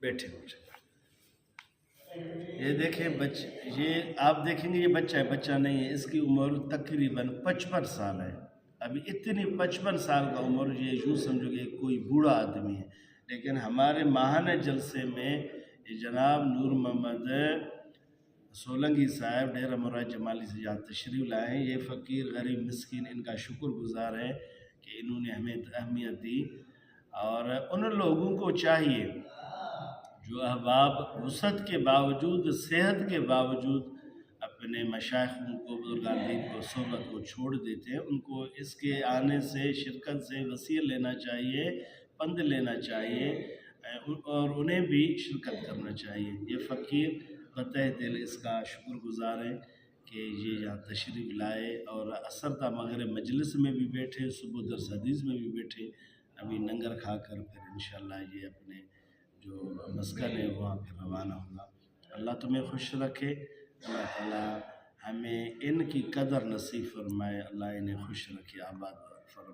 بیٹھے بیٹھے یہ دیکھیں یہ آپ دیکھیں گے یہ بچہ ہے، بچہ نہیں ہے، اس کی عمر تقریباً 55 سال ہے. ابھی اتنی 55 سال کا عمر، یہ یوں سمجھو کہ کوئی بوڑھا آدمی ہے. لیکن ہمارے ماہانہ جلسے میں یہ جناب نور محمد سولنگی صاحب ڈیرہ مراد جمالی سے جہاں تشریف لائے ہیں، یہ فقیر غریب مسکین ان کا شکر گزار ہے کہ انہوں نے ہمیں اہمیت دی. اور ان لوگوں کو چاہیے جو احباب وسعت کے باوجود، صحت کے باوجود اپنے مشائخوں کو، بزرگان دین کو، صحبت کو چھوڑ دیتے ہیں، ان کو اس کے آنے سے، شرکت سے وسیع لینا چاہیے، پند لینا چاہیے اور انہیں بھی شرکت کرنا چاہیے. یہ فقیر بتہ دل اس کا شکر گزار ہے کہ یہ یہاں تشریف لائے اور عصر تا مغرب مجلس میں بھی بیٹھے، صبح درس حدیث میں بھی بیٹھے. ابھی لنگر کھا کر پھر انشاءاللہ یہ اپنے جو مسکن ہے وہاں پہ روانہ ہوگا. اللہ تمہیں خوش رکھے، اللہ تعالیٰ ہمیں ان کی قدر نصیب فرمائے، اللہ انہیں خوش رکھے، آباد فرمائے.